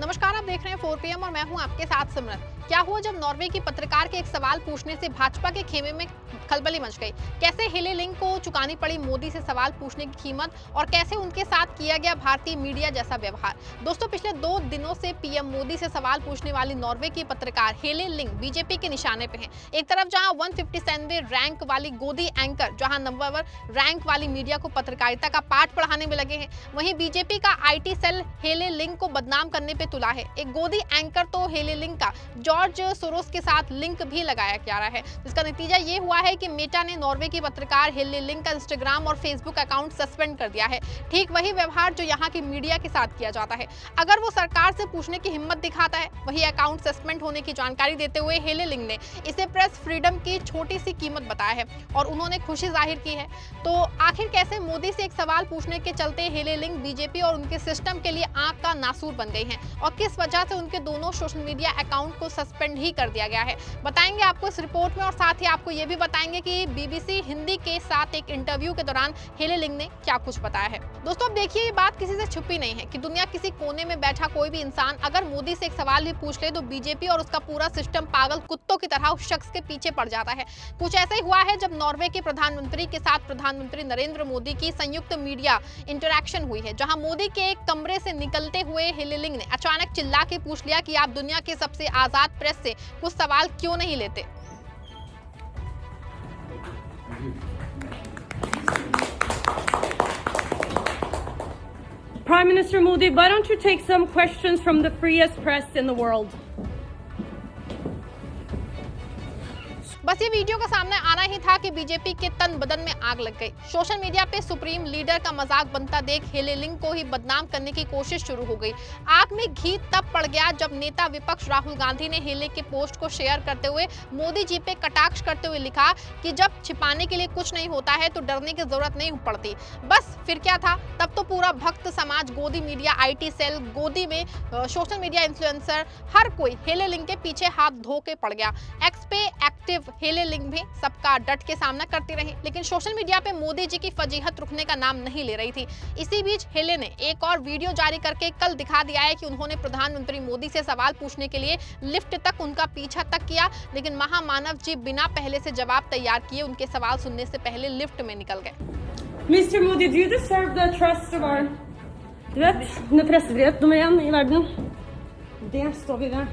नमस्कार, आप देख रहे हैं 4PM और मैं हूं आपके साथ सिमरन। क्या हुआ जब नॉर्वे की पत्रकार के एक सवाल पूछने से भाजपा के खेमे में खलबली मच गई? कैसे हेले लिंग को चुकानी पड़ी मोदी से सवाल पूछने की कीमत और कैसे उनके साथ किया गया भारतीय मीडिया जैसा व्यवहार? दोस्तों, पिछले 2 दिनों से पीएम मोदी से सवाल पूछने वाली नॉर्वे की पत्रकार हेले लिंग बीजेपी के निशाने पे हैं। एक तरफ जहां 157वें रैंक वाली गोदी एंकर जहां नंबर 1 रैंक वाली मीडिया को पत्रकारिता का पाठ पढ़ाने में लगे हैं, वहीं बीजेपी का आईटी सेल हेले लिंग को बदनाम करने पे तुला है। एक गोदी एंकर तो हेले लिंग का जॉर्ज सोरोस के साथ लिंक भी लगाया जा रहा है, जिसका नतीजा ये हुआ है कि मेटा ने नॉर्वे की पत्रकार हेले लिंग का इंस्टाग्राम और फेसबुक अकाउंट सस्पेंड कर दिया है। ठीक वही व्यवहार जो यहाँ की मीडिया के साथ किया जाता है। अगर वो सरकार से पूछने की हिम्मत दिखाता है, वही अकाउंट सस्पेंड होने की जानकारी देते हुए हेले लिंग ने इसे प्रेस फ्रीडम की छोटी सी कीमत बताया है और उन्होंने खुशी जाहिर की है। तो आखिर कैसे मोदी से एक सवाल पूछने के चलते हेले लिंग बीजेपी और उनके सिस्टम के लिए आंख का नासूर बन गई हैं और किस वजह से उनके दोनों सोशल मीडिया अकाउंट को सस्पेंड ही कर दिया गया है, बताएंगे आपको इस रिपोर्ट में। और साथ ही आपको ये भी बताएंगे कि बीबीसी हिंदी के साथ एक इंटरव्यू के दौरान हेले लिंग ने क्या कुछ बताया है। दोस्तों, अब देखिए, ये बात किसी से छुपी नहीं है कि दुनिया किसी कोने में बैठा कोई भी इंसान अगर मोदी से एक सवाल भी पूछ ले तो बीजेपी और उसका पूरा सिस्टम पागल कुत्तों की तरह उस शख्स के पीछे पड़ जाता है। कुछ ऐसा ही हुआ है जब नॉर्वे के प्रधानमंत्री के साथ प्रधानमंत्री नरेंद्र मोदी की संयुक्त मीडिया इंटरैक्शन हुई है, जहां मोदी के एक कमरे से निकलते हुए हेले लिंग ने अचानक चिल्ला के पूछ लिया कि आप दुनिया के सबसे आजाद प्रेस से कुछ सवाल क्यों नहीं लेते। Prime Minister Modi, why don't you take some questions from the freest press in the world? बस ये वीडियो का सामने आना ही था कि बीजेपी के तन बदन में आग लग गई। सोशल मीडिया पे सुप्रीम लीडर का मजाक बनता देख हेले लिंग को ही बदनाम करने की कोशिश शुरू हो गई। आग में घी तब पड़ गया जब नेता विपक्ष राहुल गांधी ने हेले के पोस्ट को शेयर करते हुए मोदी जी पे कटाक्ष करते हुए लिखा कि जब छिपाने के लिए कुछ नहीं होता है तो डरने की जरूरत नहीं पड़ती। बस फिर क्या था, तब तो पूरा भक्त समाज, गोदी मीडिया, आईटी सेल, गोदी में सोशल मीडिया इन्फ्लुएंसर, हर कोई हेले लिंग के पीछे हाथ धो के पड़ गया। एक्स पे एक्टिव हेले लिंग भी सबका डट के सामना करती रही, लेकिन सोशल मीडिया पे मोदी जी की फजीहत रुकने का नाम नहीं ले रही थी। इसी बीच हेले ने एक और वीडियो जारी करके कल दिखा दिया है कि उन्होंने प्रधानमंत्री मोदी से सवाल पूछने के लिए लिफ्ट तक उनका पीछा तक किया, लेकिन महामानव जी बिना पहले से जवाब तैयार किए उनके सवाल सुनने से पहले लिफ्ट में निकल गए। Mr. Modi, do you deserve the trust of our... Du vet, när pressfrihet nummer 1 i världen. Det står vi där.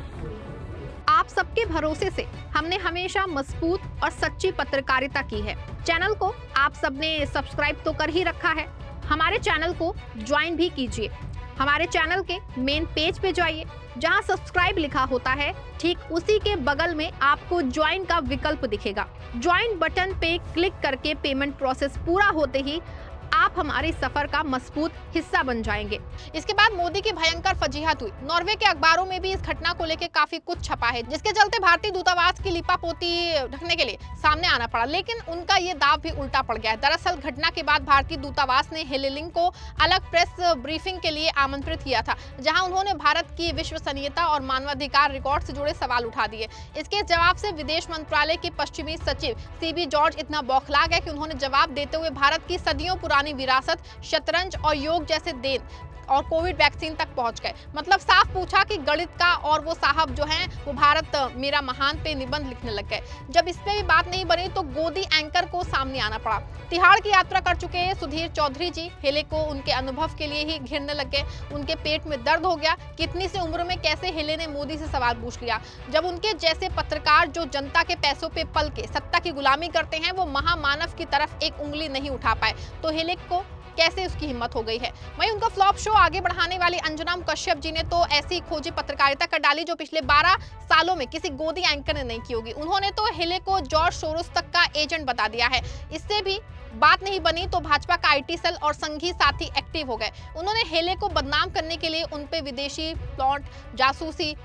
आप सबके भरोसे से हमने हमेशा मजबूत और सच्ची पत्रकारिता की है। चैनल को आप सबने सब्सक्राइब तो कर ही रखा है, हमारे चैनल को ज्वाइन भी कीजिए। हमारे चैनल के मेन पेज पे जाइए, जहां सब्सक्राइब लिखा होता है ठीक उसी के बगल में आपको ज्वाइन का विकल्प दिखेगा। ज्वाइन बटन पे क्लिक करके पेमेंट प्रोसेस पूरा होते ही आप हमारे सफर का मजबूत हिस्सा बन जाएंगे। इसके बाद मोदी की भयंकर फजीहत हुई। नॉर्वे के अखबारों में भी इस घटना को लेकर काफी कुछ छपा है, जिसके चलते भारतीय दूतावास की लिपापोती ढकने के लिए सामने आना पड़ा, लेकिन उनका ये दाव भी उल्टा पड़ गया है। दरअसल घटना के बाद भारतीय दूतावास ने हेले लिंग को अलग प्रेस ब्रीफिंग के लिए आमंत्रित किया था, जहां उन्होंने भारत की विश्वसनीयता और मानवाधिकार रिकॉर्ड से जुड़े सवाल उठा दिए। इसके जवाब से विदेश मंत्रालय के पश्चिमी सचिव सीबी जॉर्ज इतना बौखला गए कि उन्होंने जवाब देते हुए भारत की सदियों पुरानी विरासत, शतरंज और योग जैसे देन और कोविड वैक्सीन तक पहुंच गए। मतलब साफ पूछा कि गणित का, और वो साहब जो हैं वो भारत मेरा महान पे निबंध लिखने लग गए। जब इसमें भी बात नहीं बनी तो गोदी एंकर को सामने आना पड़ा। तिहाड़ की यात्रा कर चुके सुधीर चौधरी जी हेले को उनके अनुभव के लिए ही घिरने लग गए। उनके पेट में दर्द हो गया, कितनी सी उम्र में कैसे हेले ने मोदी से सवाल पूछ लिया। जब उनके जैसे पत्रकार जो जनता के पैसों पे पल के सत्ता की गुलामी करते हैं, वो महामानव की तरफ एक उंगली नहीं उठा पाए, तो हेले को कैसे उसकी हिम्मत हो गई है। वहीं उनका फ्लॉप शो आगे बढ़ाने वाली अंजना कश्यप जी ने तो ऐसी खोजी पत्रकारिता कर डाली जो पिछले 12 सालों में किसी गोदी एंकर ने नहीं की होगी। उन्होंने तो हेले को जॉर्ज सोरोस तक का एजेंट बता दिया है। इससे भी बात नहीं बनी तो भाजपा का आईटी सेल और संघी साथी एक्टिव हो गए। उन्होंने हेले को बदनाम करने के लिए उन पे विदेशी प्लॉट, जासूसी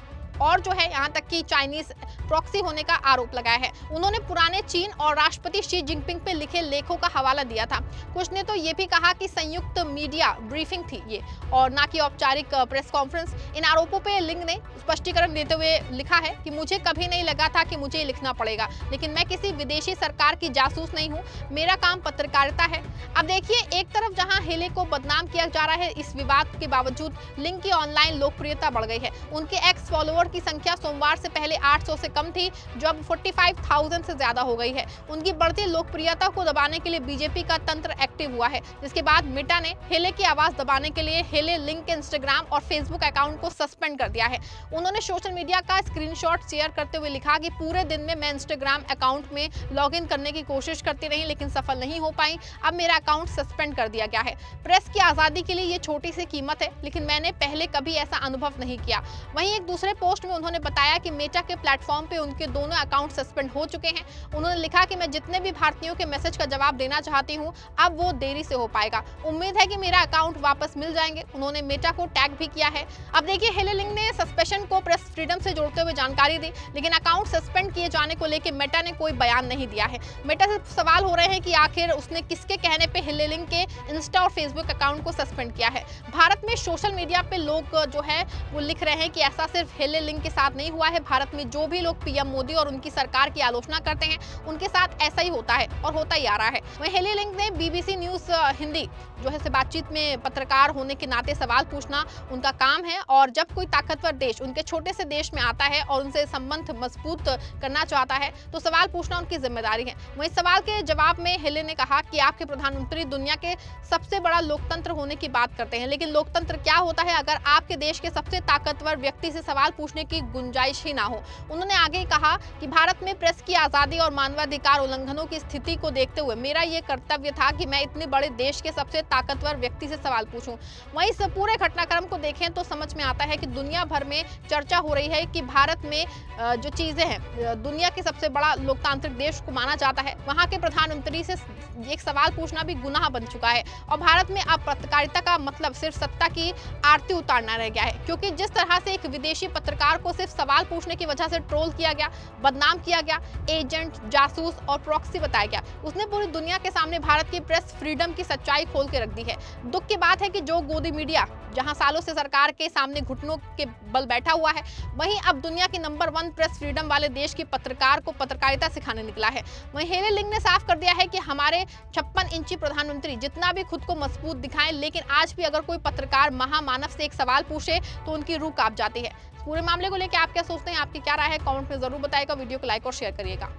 और जो है यहाँ तक कि चाइनीज प्रॉक्सी होने का आरोप लगाया है। उन्होंने पुराने चीन और राष्ट्रपति शी जिनपिंग पे लिखे लेखों का हवाला दिया था। कुछ ने तो ये भी कहा कि संयुक्त मीडिया ब्रीफिंग थी ये और ना कि औपचारिक प्रेस कॉन्फ्रेंस। इन आरोपों पे लिंग ने स्पष्टीकरण देते हुए लिखा है कि मुझे कभी नहीं लगा था कि मुझे लिखना पड़ेगा, लेकिन मैं किसी विदेशी सरकार की जासूस नहीं हूँ, मेरा काम पत्रकारिता है। अब देखिए, एक तरफ जहां हेले को बदनाम किया जा रहा है, इस विवाद के बावजूद लिंग की ऑनलाइन लोकप्रियता बढ़ गई है। उनके एक्स फॉलोअर की संख्या सोमवार से पहले 800 से कम थी, जो अब 45,000 से ज्यादा हो गई है। उनकी बढ़ती लोकप्रियता को दबाने के लिए बीजेपी का तंत्र एक्टिव हुआ है, जिसके बाद मेटा ने हेले की आवाज दबाने के लिए हेले लिंग के इंस्टाग्राम और फेसबुक अकाउंट को सस्पेंड कर दिया है। उन्होंने सोशल मीडिया का स्क्रीनशॉट शेयर करते हुए लिखा कि पूरे दिन में मैं इंस्टाग्राम अकाउंट में लॉगिन करने की कोशिश करती रही, लेकिन सफल नहीं हो पाई। अब मेरा अकाउंट सस्पेंड कर दिया गया है। प्रेस की आजादी के लिए ये छोटी सी कीमत है, लेकिन मैंने पहले कभी ऐसा अनुभव नहीं किया। वहीं एक दूसरे पोस्ट में उन्होंने बताया कि मेटा के प्लेटफॉर्म पे उनके दोनों अकाउंट सस्पेंड हो चुके हैं। उन्होंने लिखा कि मैं जितने भी भारतीयों के मैसेज का जवाब देना चाहती हूँ, अब वो देरी से हो पाएगा। उम्मीद है कि मेरा अकाउंट वापस मिल जाएंगे। उन्होंने मेटा को टैग भी किया है। अब देखिए, हेले लिंग ने सस्पेंशन को प्रेस फ्रीडम से जोड़ते हुए जानकारी दी, लेकिन अकाउंट सस्पेंड किए जाने को लेकर मेटा ने कोई बयान नहीं दिया है। मेटा से सवाल हो रहे हैं कि आखिर उसने किसके कहने पे हेले लिंग के इंस्टा और फेसबुक अकाउंट को सस्पेंड किया है। भारत में सोशल मीडिया पे लोग जो है वो लिख रहे हैं कि ऐसा सिर्फ हेले लिंग के साथ नहीं हुआ है। भारत में जो भी लोग पीएम मोदी और उनकी सरकार की आलोचना करते हैं, उनके साथ ऐसा ही होता है और होता ही आ रहा है। वहीं हेले लिंग ने बीबीसी न्यूज हिंदी जो है से बातचीत में पत्रकार होने के नाते सवाल पूछना उनका काम है, और जब कोई ताकतवर देश उनके छोटे से देश में आता है और उनसे संबंध मजबूत करना चाहता है, तो सवाल पूछना उनकी जिम्मेदारी है। वहीं सवाल के जवाब में हेले ने कहा कि आपके प्रधानमंत्री दुनिया के सबसे बड़ा लोकतंत्र होने की बात करते हैं, लेकिन लोकतंत्र क्या होता है अगर आपके देश के सबसे ताकतवर व्यक्ति से सवाल पूछने की गुंजाइश ही ना हो। उन्होंने आगे कहा कि भारत में प्रेस की आजादी और मानवाधिकार उल्लंघनों की स्थिति को देखते हुए मेरा ये कर्तव्य था कि मैं इतने बड़े देश के सबसे ताकतवर व्यक्ति से सवाल पूछूं। वहीं इस पूरे घटनाक्रम को देखें तो समझ में आता है कि दुनिया भर में चर्चा हो रही है कि भारत में जो चीजें हैं, दुनिया के सबसे बड़ा लोकतांत्रिक देश को माना जाता है, वहां के प्रधानमंत्री से एक सवाल पूछना भी गुनाह बन चुका है। और भारत में अब पत्रकारिता का मतलब सिर्फ सत्ता की आरती उतारना रह गया है, क्योंकि जिस तरह से एक विदेशी पत्रकार को सिर्फ सवाल पूछने की वजह से ट्रोल किया गया, बदनाम किया गया, एजेंट, जासूस और प्रॉक्सी बताया गया, उसने पूरी दुनिया के सामने भारत की प्रेस फ्रीडम की सच्चाई खोल के रख दी है। दुख की बात है कि जो गोदी मीडिया जहां सालों से सरकार के सामने घुटनों के बल बैठा हुआ है, वहीं अब दुनिया के नंबर 1 प्रेस फ्रीडम वाले देश की पत्रकार को पत्रकारिता सिखाने निकला है। वहीं हेले लिंग ने साफ कर दिया है कि हमारे 56 इंची प्रधानमंत्री जितना भी खुद को मजबूत दिखाएं, लेकिन आज भी अगर कोई पत्रकार महामानव से एक सवाल पूछे तो उनकी रूह कांप जाती है। पूरे मामले को लेकर आप क्या सोचते हैं, आपकी क्या राय है, कमेंट में जरूर बताइएगा। वीडियो को लाइक और शेयर करिएगा।